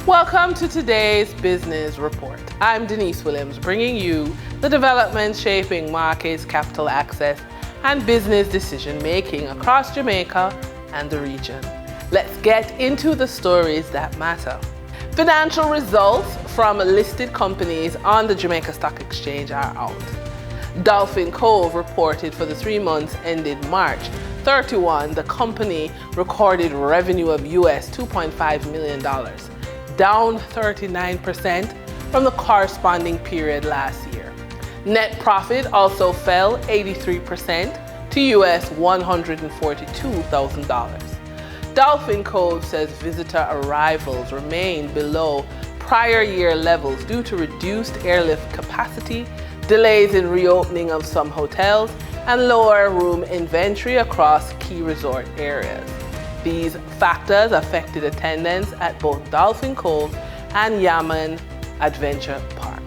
Welcome to today's Business Report. I'm Denise Williams, bringing you the developments shaping markets, capital access, and business decision-making across Jamaica and the region. Let's get into the stories that matter. Financial results from listed companies on the Jamaica Stock Exchange are out. Dolphin Cove reported for the 3 months ended March 31, the company recorded revenue of US $2.5 million, down 39% from the corresponding period last year. Net profit also fell 83% to US $142,000. Dolphin Cove says visitor arrivals remain below prior year levels due to reduced airlift capacity, delays in reopening of some hotels, and lower room inventory across key resort areas. These factors affected attendance at both Dolphin Cove and Yaman Adventure Park.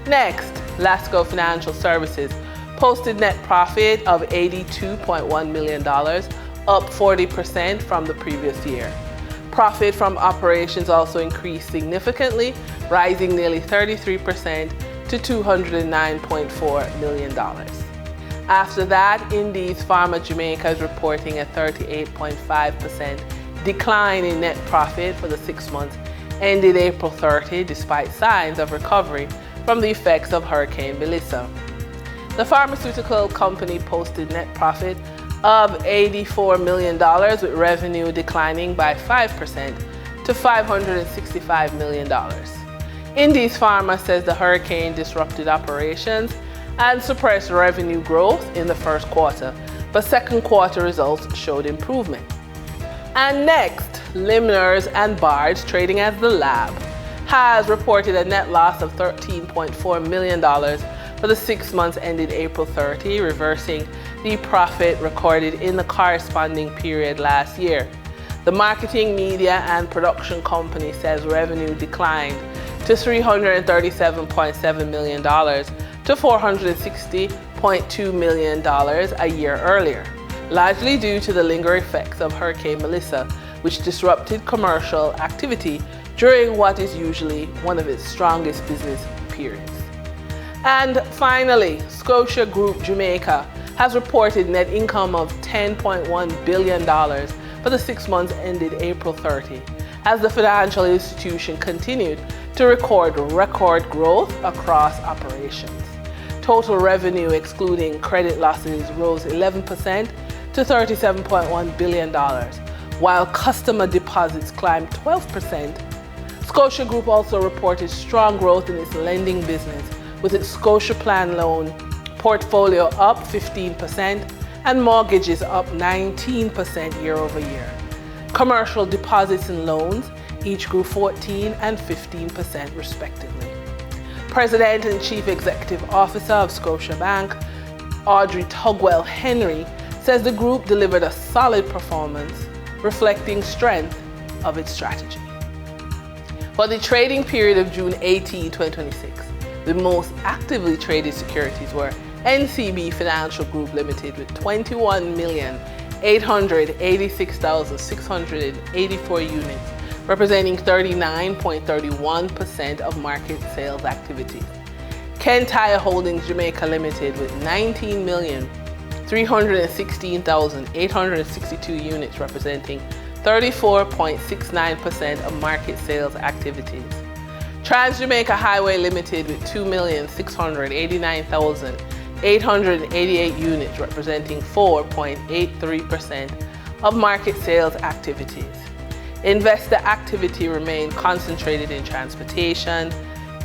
Next, Lasco Financial Services posted net profit of $82.1 million, up 40% from the previous year. Profit from operations also increased significantly, rising nearly 33% to $209.4 million. After that, Indies Pharma Jamaica is reporting a 38.5% decline in net profit for the 6 months ended April 30, despite signs of recovery from the effects of Hurricane Melissa. The pharmaceutical company posted net profit of $84 million, with revenue declining by 5% to $565 million. Indies Pharma says the hurricane disrupted operations and suppressed revenue growth in the first quarter, but second quarter results showed improvement. And next, Limners and Bards, trading as The Lab, has reported a net loss of $13.4 million for the 6 months ended April 30, reversing the profit recorded in the corresponding period last year. The marketing, media, and production company says revenue declined to $337.7 million to $460.2 million a year earlier, largely due to the lingering effects of Hurricane Melissa, which disrupted commercial activity during what is usually one of its strongest business periods. And finally, Scotia Group Jamaica has reported net income of $10.1 billion for the 6 months ended April 30, as the financial institution continued to record growth across operations. Total revenue excluding credit losses rose 11% to $37.1 billion, while customer deposits climbed 12%. Scotia Group also reported strong growth in its lending business, with its Scotia Plan loan portfolio up 15% and mortgages up 19% year over year. Commercial deposits and loans each grew 14% and 15% respectively. President and Chief Executive Officer of Scotiabank, Audrey Tugwell Henry, says the group delivered a solid performance, reflecting strength of its strategy. For the trading period of June 18, 2026, the most actively traded securities were NCB Financial Group Limited with 21,886,684 units, representing 39.31% of market sales activity. Kentire Holdings Jamaica Limited with 19,316,862 units, representing 34.69% of market sales activities. Trans Jamaica Highway Limited with 2,689,888 units, representing 4.83% of market sales activities. Investor activity remained concentrated in transportation,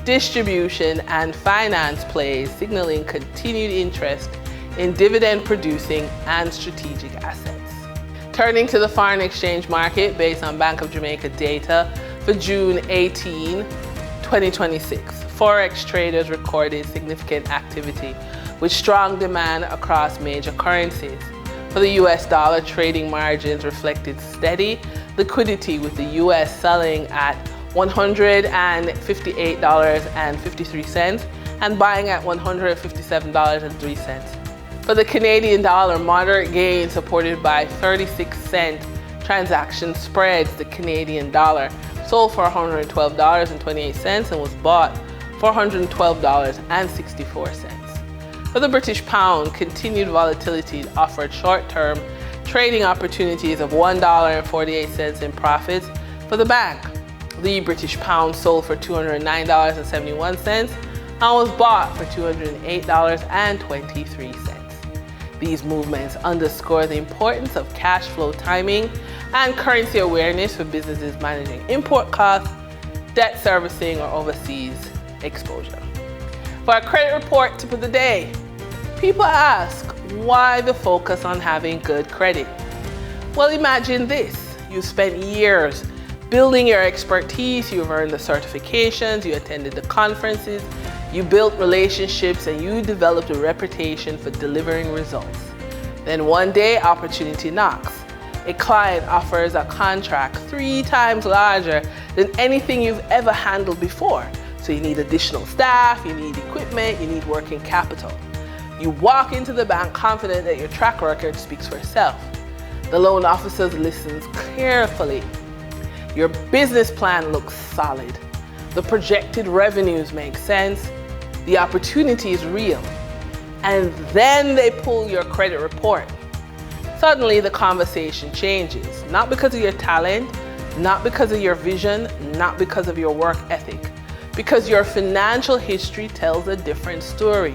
distribution, and finance plays, signaling continued interest in dividend-producing and strategic assets. Turning to the foreign exchange market based on Bank of Jamaica data for June 18, 2026, Forex traders recorded significant activity with strong demand across major currencies. For the US dollar, trading margins reflected steady liquidity, with the US selling at $158.53 and buying at $157.03. For the Canadian dollar, moderate gains supported by 36-cent transaction spreads. The Canadian dollar sold for $112.28 and was bought for $112.64. For the British pound, continued volatility offered short-term trading opportunities of $1.48 in profits for the bank. The British pound sold for $209.71 and was bought for $208.23. These movements underscore the importance of cash flow timing and currency awareness for businesses managing import costs, debt servicing, or overseas exposure. For our credit report tip of the day, people ask, why the focus on having good credit? Well, imagine this. You spent years building your expertise, you've earned the certifications, you attended the conferences, you built relationships, and you developed a reputation for delivering results. Then one day, opportunity knocks. A client offers a contract 3 times larger than anything you've ever handled before. So you need additional staff, you need equipment, you need working capital. You walk into the bank confident that your track record speaks for itself. The loan officer listens carefully. Your business plan looks solid. The projected revenues make sense. The opportunity is real. And then they pull your credit report. Suddenly the conversation changes, not because of your talent, not because of your vision, not because of your work ethic, because your financial history tells a different story.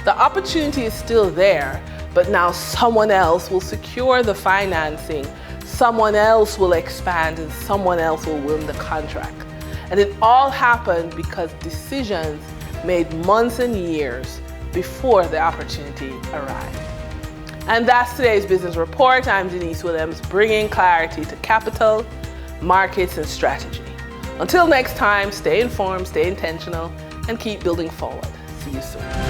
The opportunity is still there, but now someone else will secure the financing, someone else will expand, and someone else will win the contract. And it all happened because decisions made months and years before the opportunity arrived. And that's today's business report. I'm Denise Williams, bringing clarity to capital, markets, and strategy. Until next time, stay informed, stay intentional, and keep building forward. See you soon.